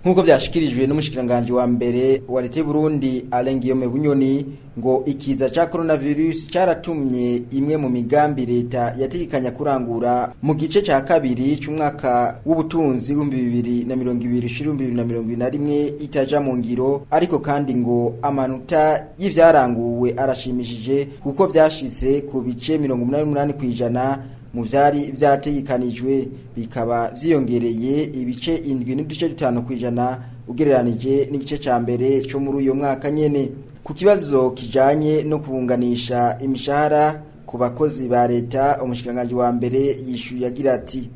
Nkuko vyashikirijwe n'umushikiranganje wa mbere wa leta y'u Burundi Alengiyome Bunyoni ngo ikiza ca coronavirus cyaratumye imwe mu migambi leta yategekanya kurangura mu gice ca kabiri c'umwaka w'ubutunzi 2020-2021 itaja mu ngiro, ariko kandi ngo amanota y'ivyaranguwe arashimishije kuko vyashitse ku bice 88% mu vyari vyategekanijwe, bikaba vyiyongereye ibice 7.5% ugereranije n'igice ca mbere cyo muri uyo mwaka nyene. Ku kibazo kijanye no kubunganisha imishahara ku bakozi ba leta, umushikiranganje wa mbere yishuye agira ati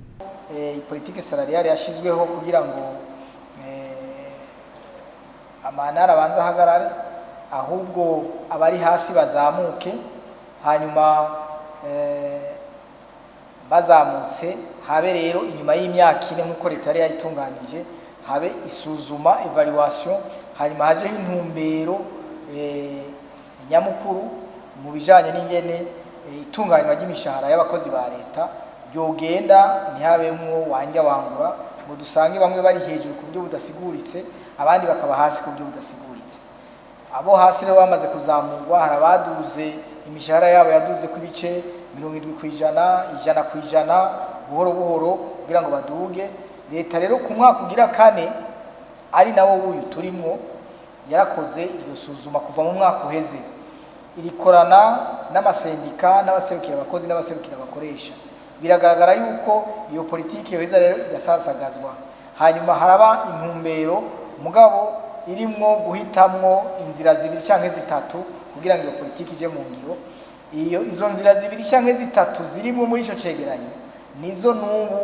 politike salariale yashizweho kugira ngo amanara abanza hagarare, ahubwo abari hasi bazamuke, hanyuma bazamutse habe rero inyuma y'imyaka ine nkuko leta yari yayitunganije habe isuzuma evaluation, hanyuma haje intumbero nyamukuru mu bijanye n'ingene itunganywa ry'imishahara y'abakozi ba leta byogenda, ntihabemwo wanja wangura ngo dusange bamwe bari hejuru ku buryo budasiguritse abandi bakaba hasi ku buryo budasiguritse. Abo hasi rero bamaze kuzamurwa, harabaduze imishahara yabo yaduze ku bice 70%, buhoro buhoro kugira ngo baduge. Leta rero ku mwaka ugira kane ari nawo uyu turimo yarakoze iyo suzuma kuva mu mwaka uheze, irikorana n'amasendika n'abaserukira abakozi n'abaserukira abakoresha. Biragaragara yuko iyo politiki yoheza rero igasasagazwa, hanyuma haraba intumbero mugabo irimwo guhitamwo inzira zibiri canke zitatu kugira ngo iyo politiki ije mu ngiro. Izo nzira zibiri canke zitatu zirimo muri ico cegeranyo nizo n'ubu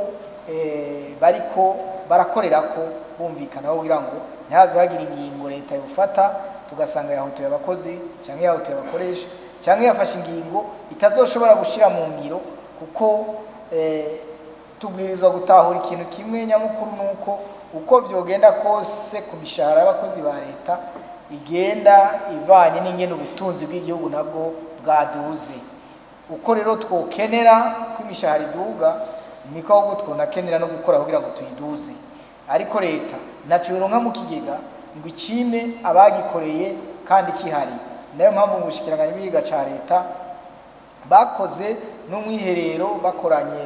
bariko barakorerako bumvikana kugira ngo ntihaze hagira ingingo leta yofata tugasanga yahotoye abakozi canke yahotoye abakoresha canke yafashe ingingo itazoshobora gushira mu ngiro, kuko tubwirizwa gutahura ikintu kimwe nyamukuru nuko uko vyogenda kose ku mishahara y'abakozi ba leta igenda ivanye n'ingene ubutunzi bw'igihugu nabwo bwaduze. Uko rero twokenera ko imishahara iduga niko ahubwo twonakenera no gukora kugira ngo tuyiduze, ariko leta naco yoronka mu kigega ngo icime abagikoreye kandi kihari. Nayo mpamvu mu bushikiranganje bw'igiga ca leta bakoze n'umwiherero bakoranye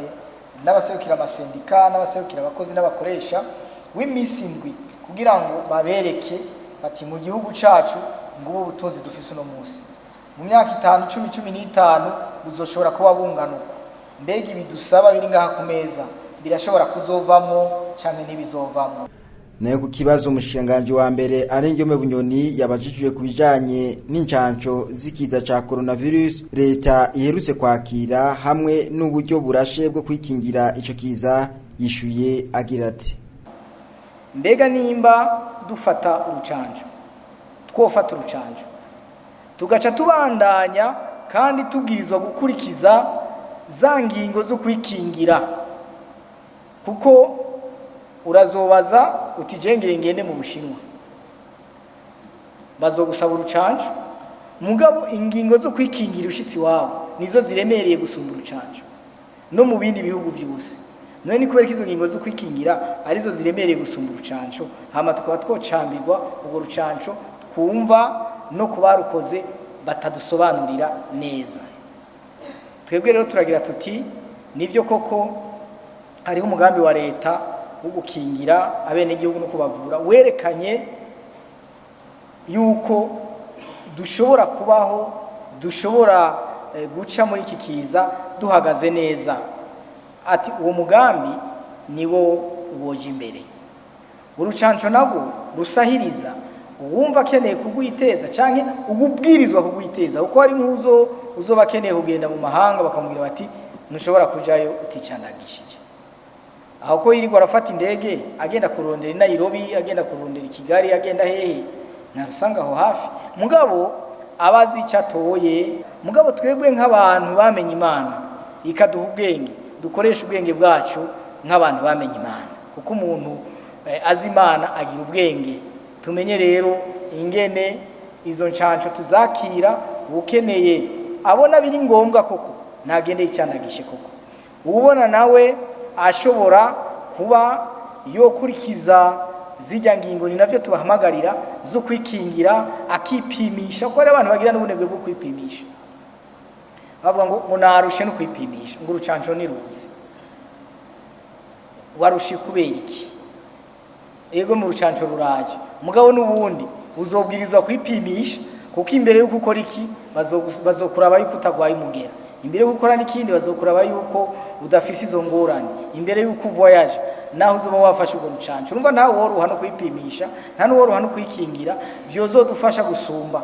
n'abaserukira amasendika n'abaserukira abakozi n'abakoresha w'imisi ndwi kugira ngo babereke bati mu gihugu cacu ngubu ubutunzi dufise uno munsi, mu myaka 5, 10, 15 buzoshobora kuba bunganuko. Mbega ibidusaba biri ngaha ku meza birashobora kuzovamo canke ntibizovamo. Nayo ku kibazo umushikiranganje wa mbere Alengiyome Bunyoni yabajijwe kubijanye n'incanco zikiza ca coronavirus leta iherutse kwakira hamwe n'uburyo burashe bwo kwikingira ico kiza, yishuye agira ati mbega nimba dufata urucanco twofata urucanco tugaca tubandanya kandi tubwirizwa gukurikiza za ngingo zo kwikingira, kuko urazobaza utijengere ngende mu Bushinwa bazogusaba urucanco mugabo ingingo zo kwikingira ushitsi wawe nizo ziremereye gusumba urucanco no mu bindi bihugu byose. None ni kubera izo ngingo zo kwikingira arizo ziremereye gusumba urucanco, hama tukaba twocambirwa ubwo rucanco twumva no kubarukoze batadusobanurira neza. Twebwe rero turagira tuti nivyo koko hariho umugambi wa leta wo gukingira abenegihugu no kubavura werekanye yuko dushobora kubaho, dushobora guca muri iki kiza duhagaze neza. Ati uwo mugambi niwo uboje imbere. Urucanco nabwo rusahiriza uwumva akeneye kugwiteza canke ugubwirizwa kugwiteza, kuko hari nkuzo uzoba akeneye kugenda mu mahanga bakamubwira bati ntushobora kujayo uticanagishije. Aho ko yirirwa arafata indege agenda kurondera i Nairobi, agenda kurondera i Kigali, agenda hehe narusanga aho hafi, mugabo abazi icatoye. Mugabo twebwe nk'abantu bamenye Imana ikaduha ubwenge, dukoresha ubwenge bwacu nk'abantu bamenye Imana, kuko umuntu azi Imana agira ubwenge. Tumenye rero ingene izo ncanco tuzakira, ukeneye abona biri ngombwa koko ntagende icanagishe koko, ubona nawe ashobora kuba yo kurikiza zijya ngingo ni navyo tubahamagarira zo kwikingira akipimisha ko ari abantu bagira n'ubunebwe bwo kwipimisha bavuga ngo narushe no kwipimisha ngo urucanco ni ruzi warushe kubera iki ego mu rucanco ruraje mugabo n'ubundi uzobwirizwa kwipimisha kuko imbere yuko ukora iki bazokuraba yuko utagwaye umugera imbere yuko ukora n'ikindi bazokuraba yuko udafise izo ngorane imbere yuko voyage naho uzoba wafashe ubwo rucanco urumva nawe woroha no kwipimisha nta n'uworoha no kwikingira vyozodufasha gusumba.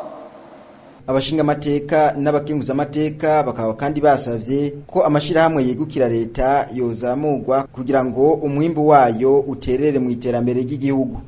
Abashinga amateka n'abakinguza amateka bakaba kandi basavye ko amashirahamwe yegukira leta yozamurwa kugira ngo umwimbu wayo uterere mu iterambere ry'igihugu.